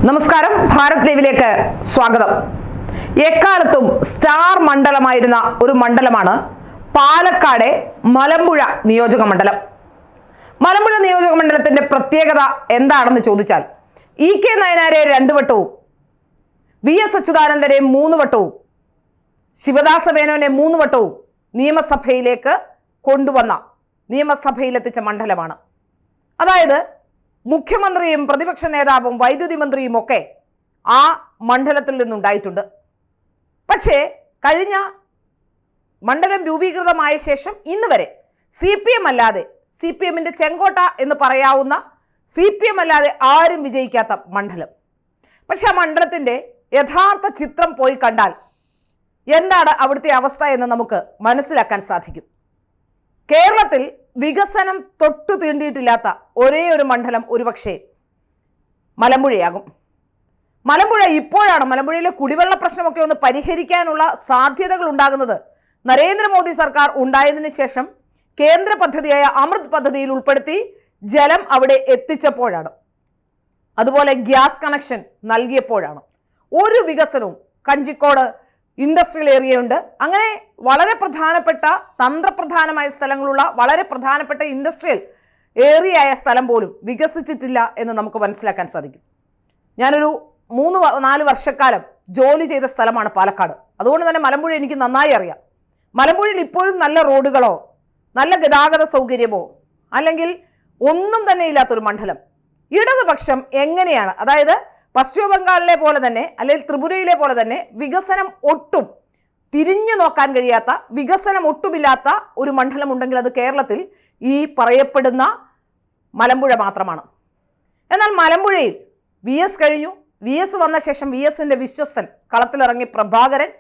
നമസ്കാരം, ഭാരത് ലൈവിലേക്ക് സ്വാഗതം. എക്കാലത്തും സ്റ്റാർ മണ്ഡലമായിരുന്ന ഒരു മണ്ഡലമാണ് പാലക്കാട് മലമ്പുഴ നിയോജക മണ്ഡലം. മലമ്പുഴ നിയോജക മണ്ഡലത്തിന്റെ പ്രത്യേകത എന്താണെന്ന് ചോദിച്ചാൽ, ഇ.കെ. നയനാരെ 2 വട്ടവും, വി.എസ്. അച്യുതാനന്ദനെ 3 വട്ടവും, ശിവദാസ മേനോനെ 3 വട്ടവും നിയമസഭയിലേക്ക് കൊണ്ടുവന്ന, നിയമസഭയിലെത്തിച്ച മണ്ഡലമാണ്. അതായത് മുഖ്യമന്ത്രിയും പ്രതിപക്ഷ നേതാവും വൈദ്യുതി മന്ത്രിയും ഒക്കെ ആ മണ്ഡലത്തിൽ നിന്നുണ്ടായിട്ടുണ്ട്. പക്ഷേ കഴിഞ്ഞ മണ്ഡലം രൂപീകൃതമായ ശേഷം ഇന്ന് വരെ CPM അല്ലാതെ, CPMന്റെ ചെങ്കോട്ട എന്ന് പറയാവുന്ന CPM അല്ലാതെ ആരും വിജയിക്കാത്ത മണ്ഡലം. പക്ഷെ ആ മണ്ഡലത്തിന്റെ യഥാർത്ഥ ചിത്രം പോയി കണ്ടാൽ എന്താണ് അവിടുത്തെ അവസ്ഥ എന്ന് നമുക്ക് മനസ്സിലാക്കാൻ സാധിക്കും. കേരളത്തിൽ വികസനം തൊട്ടു തീണ്ടിയിട്ടില്ലാത്ത ഒരേ ഒരു മണ്ഡലം ഒരുപക്ഷെ മലമ്പുഴയാകും. മലമ്പുഴ ഇപ്പോഴാണ്, മലമ്പുഴയിലെ കുടിവെള്ള പ്രശ്നമൊക്കെ ഒന്ന് പരിഹരിക്കാനുള്ള സാധ്യതകൾ ഉണ്ടാകുന്നത് നരേന്ദ്രമോദി സർക്കാർ ഉണ്ടായതിനു ശേഷം കേന്ദ്ര പദ്ധതിയായ അമൃത് പദ്ധതിയിൽ ഉൾപ്പെടുത്തി ജലം അവിടെ എത്തിച്ചപ്പോഴാണ്. അതുപോലെ ഗ്യാസ് കണക്ഷൻ നൽകിയപ്പോഴാണ്. ഒരു വികസനവും, കഞ്ചിക്കോട് ഇൻഡസ്ട്രിയൽ ഏരിയയുണ്ട്, അങ്ങനെ വളരെ പ്രധാനപ്പെട്ട തന്ത്രപ്രധാനമായ സ്ഥലങ്ങളുള്ള വളരെ പ്രധാനപ്പെട്ട ഇൻഡസ്ട്രിയൽ ഏരിയയായ സ്ഥലം പോലും വികസിച്ചിട്ടില്ല എന്ന് നമുക്ക് മനസ്സിലാക്കാൻ സാധിക്കും. ഞാനൊരു 3-4 വർഷക്കാലം ജോലി ചെയ്ത സ്ഥലമാണ് പാലക്കാട്. അതുകൊണ്ട് തന്നെ മലമ്പുഴ എനിക്ക് നന്നായി അറിയാം. മലമ്പുഴയിൽ ഇപ്പോഴും നല്ല റോഡുകളോ നല്ല ഗതാഗത സൗകര്യമോ അല്ലെങ്കിൽ ഒന്നും തന്നെ ഇല്ലാത്തൊരു മണ്ഡലം. ഇടതുപക്ഷം എങ്ങനെയാണ്, അതായത് പശ്ചിമ ബംഗാളിലെ പോലെ തന്നെ അല്ലെങ്കിൽ ത്രിപുരയിലെ പോലെ തന്നെ വികസനം ഒട്ടും തിരിഞ്ഞു നോക്കാൻ കഴിയാത്ത, വികസനം ഒട്ടുമില്ലാത്ത ഒരു മണ്ഡലം ഉണ്ടെങ്കിൽ അത് കേരളത്തിൽ ഈ പറയപ്പെടുന്ന മലമ്പുഴ മാത്രമാണ്. എന്നാൽ മലമ്പുഴയിൽ VS കഴിഞ്ഞു. VS വന്ന ശേഷം VSന്റെ വിശ്വസ്തൻ കളത്തിലിറങ്ങി പ്രഭാകരൻ.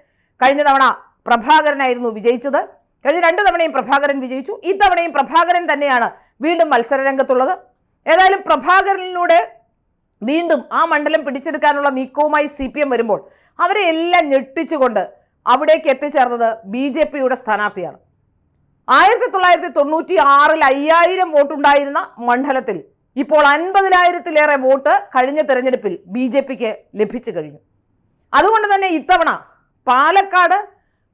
കഴിഞ്ഞ തവണ പ്രഭാകരനായിരുന്നു വിജയിച്ചത്. കഴിഞ്ഞ 2 തവണയും പ്രഭാകരൻ വിജയിച്ചു. ഇത്തവണയും പ്രഭാകരൻ തന്നെയാണ് വീണ്ടും മത്സരരംഗത്തുള്ളത്. ഏതായാലും പ്രഭാകരനിലൂടെ വീണ്ടും ആ മണ്ഡലം പിടിച്ചെടുക്കാനുള്ള നീക്കവുമായി CPM വരുമ്പോൾ അവരെ എല്ലാം ഞെട്ടിച്ചുകൊണ്ട് അവിടേക്ക് എത്തിച്ചേർന്നത് BJPയുടെ സ്ഥാനാർത്ഥിയാണ്. 1996 5000 വോട്ടുണ്ടായിരുന്ന മണ്ഡലത്തിൽ ഇപ്പോൾ 50,000-ലേറെ വോട്ട് കഴിഞ്ഞ തെരഞ്ഞെടുപ്പിൽ BJPക്ക് ലഭിച്ചു കഴിഞ്ഞു. അതുകൊണ്ട് തന്നെ ഇത്തവണ പാലക്കാട്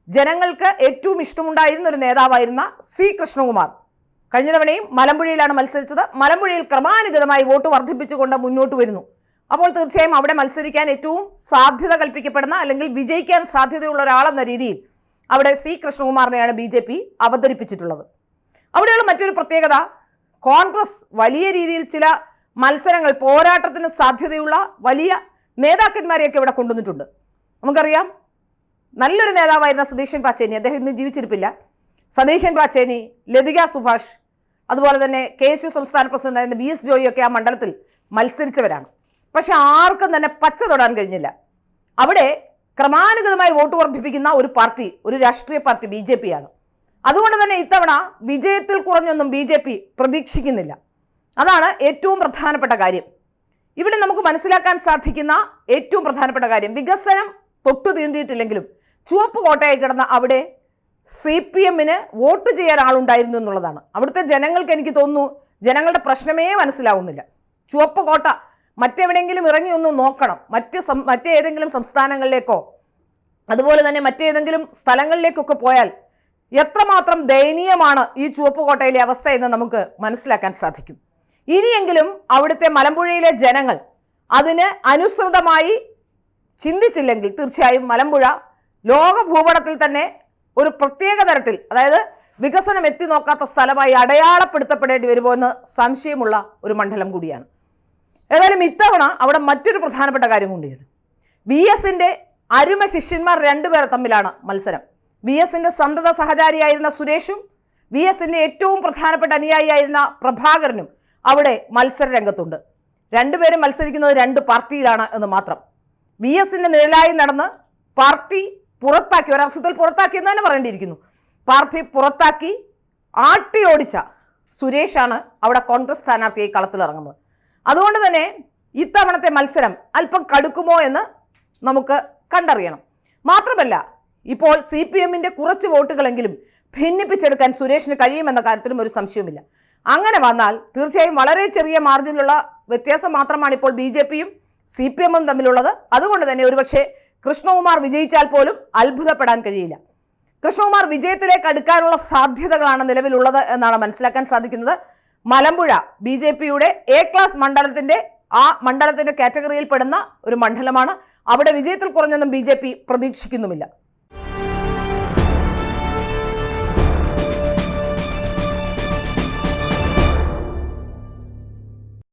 ജനങ്ങൾക്ക് ഏറ്റവും ഇഷ്ടമുണ്ടായിരുന്ന ഒരു നേതാവായിരുന്ന C. കൃഷ്ണകുമാർ കഴിഞ്ഞ തവണയും മലമ്പുഴയിലാണ് മത്സരിച്ചത്. മലമ്പുഴയിൽ ക്രമാനുഗതമായി വോട്ട് വർദ്ധിപ്പിച്ചുകൊണ്ട് മുന്നോട്ട് വരുന്നു. അപ്പോൾ തീർച്ചയായും അവിടെ മത്സരിക്കാൻ ഏറ്റവും സാധ്യത കൽപ്പിക്കപ്പെടുന്ന അല്ലെങ്കിൽ വിജയിക്കാൻ സാധ്യതയുള്ള ഒരാളെന്ന രീതിയിൽ അവിടെ C. കൃഷ്ണകുമാറിനെയാണ് BJP അവതരിപ്പിച്ചിട്ടുള്ളത്. അവിടെയുള്ള മറ്റൊരു പ്രത്യേകത, കോൺഗ്രസ് വലിയ രീതിയിൽ ചില മത്സരങ്ങൾ, പോരാട്ടത്തിന് സാധ്യതയുള്ള വലിയ നേതാക്കന്മാരെയൊക്കെ ഇവിടെ കൊണ്ടുവന്നിട്ടുണ്ട്. നമുക്കറിയാം, നല്ലൊരു നേതാവായിരുന്ന സതീശൻ പാച്ചേനി, അദ്ദേഹം ഇന്ന് ജീവിച്ചിരിപ്പില്ല. സതീശൻ പാച്ചേനി, ലതിക സുഭാഷ്, അതുപോലെ തന്നെ KSU സംസ്ഥാന പ്രസിഡന്റായിരുന്ന VS ജോയിയൊക്കെ ആ മണ്ഡലത്തിൽ മത്സരിച്ചവരാണ്. പക്ഷെ ആർക്കും തന്നെ പച്ച തൊടാൻ കഴിഞ്ഞില്ല. അവിടെ ക്രമാനുഗതമായി വോട്ട് വർദ്ധിപ്പിക്കുന്ന ഒരു പാർട്ടി, ഒരു രാഷ്ട്രീയ പാർട്ടി BJP ആണ്. അതുകൊണ്ട് തന്നെ ഇത്തവണ വിജയത്തിൽ കുറഞ്ഞൊന്നും BJP പ്രതീക്ഷിക്കുന്നില്ല. അതാണ് ഏറ്റവും പ്രധാനപ്പെട്ട കാര്യം. ഇവിടെ നമുക്ക് മനസ്സിലാക്കാൻ സാധിക്കുന്ന ഏറ്റവും പ്രധാനപ്പെട്ട കാര്യം, വികസനം തൊട്ടു തീണ്ടിയിട്ടില്ലെങ്കിലും ചുവപ്പ് കോട്ടയായി കിടന്ന അവിടെ CPMന് വോട്ട് ചെയ്യാൻ ആളുണ്ടായിരുന്നു എന്നുള്ളതാണ്. അവിടുത്തെ ജനങ്ങൾക്ക്, എനിക്ക് തോന്നുന്നു, ജനങ്ങളുടെ പ്രശ്നമേ മനസ്സിലാവുന്നില്ല. ചുവപ്പ് കോട്ട മറ്റെവിടെയെങ്കിലും ഇറങ്ങി ഒന്ന് നോക്കണം. മറ്റേതെങ്കിലും സംസ്ഥാനങ്ങളിലേക്കോ അതുപോലെ തന്നെ മറ്റേതെങ്കിലും സ്ഥലങ്ങളിലേക്കൊക്കെ പോയാൽ എത്രമാത്രം ദയനീയമാണ് ഈ ചുവപ്പ് കോട്ടയിലെ അവസ്ഥ എന്ന് നമുക്ക് മനസ്സിലാക്കാൻ സാധിക്കും. ഇനിയെങ്കിലും അവിടുത്തെ മലമ്പുഴയിലെ ജനങ്ങൾ അതിന് അനുസൃതമായി ചിന്തിച്ചില്ലെങ്കിൽ തീർച്ചയായും മലമ്പുഴ ലോക ഭൂപടത്തിൽ തന്നെ ഒരു പ്രത്യേക തരത്തിൽ, അതായത് വികസനം എത്തി നോക്കാത്ത സ്ഥലമായി അടയാളപ്പെടുത്തപ്പെടേണ്ടി വരുമോ എന്ന് സംശയമുള്ള ഒരു മണ്ഡലം കൂടിയാണ്. ഏതായാലും ഇത്തവണ അവിടെ മറ്റൊരു പ്രധാനപ്പെട്ട കാര്യം കൂടിയാണ്. VSന്റെ അരുമ ശിഷ്യന്മാർ 2 പേർ തമ്മിലാണ് മത്സരം. VSന്റെ സന്തത സഹചാരിയായിരുന്ന സുരേഷും VSന്റെ ഏറ്റവും പ്രധാനപ്പെട്ട അനുയായിയായിരുന്ന പ്രഭാകരനും അവിടെ മത്സര രംഗത്തുണ്ട്. 2 പേരും മത്സരിക്കുന്നത് 2 പാർട്ടിയിലാണ് എന്ന് മാത്രം. VSന്റെ നിഴലായി നടന്ന് പാർട്ടി പുറത്താക്കി, ഒരർത്ഥത്തിൽ പുറത്താക്കി എന്ന് തന്നെ പറയേണ്ടിയിരിക്കുന്നു, പാർട്ടി പുറത്താക്കി ആട്ടി ഓടിച്ച സുരേഷാണ് അവിടെ കോൺഗ്രസ് സ്ഥാനാർത്ഥിയായി കളത്തിലിറങ്ങുന്നത്. അതുകൊണ്ട് തന്നെ ഇത്തവണത്തെ മത്സരം അല്പം കടുക്കുമോ എന്ന് നമുക്ക് കണ്ടറിയണം. മാത്രമല്ല, ഇപ്പോൾ CPMന്റെ കുറച്ച് വോട്ടുകളെങ്കിലും ഭിന്നിപ്പിച്ചെടുക്കാൻ സുരേഷിന് കഴിയുമെന്ന കാര്യത്തിലും ഒരു സംശയവുമില്ല. അങ്ങനെ വന്നാൽ തീർച്ചയായും വളരെ ചെറിയ മാർജിനിലുള്ള വ്യത്യാസം മാത്രമാണ് ഇപ്പോൾ BJPയും CPM-ഉം തമ്മിലുള്ളത്. അതുകൊണ്ട് തന്നെ ഒരുപക്ഷെ കൃഷ്ണകുമാർ വിജയിച്ചാൽ പോലും അത്ഭുതപ്പെടാൻ കഴിയില്ല. കൃഷ്ണകുമാർ വിജയത്തിലേക്ക് അടുക്കാനുള്ള സാധ്യതകളാണ് നിലവിലുള്ളത് എന്നാണ് മനസ്സിലാക്കാൻ സാധിക്കുന്നത്. മലമ്പുഴ BJP-യുടെ A ക്ലാസ് മണ്ഡലത്തിന്റെ മണ്ഡലത്തിന്റെ കാറ്റഗറിയിൽ പെടുന്ന ഒരു മണ്ഡലമാണ്. അവിടെ വിജയത്തിൽ കുറഞ്ഞൊന്നും BJP പ്രതീക്ഷിക്കുന്നുമില്ല.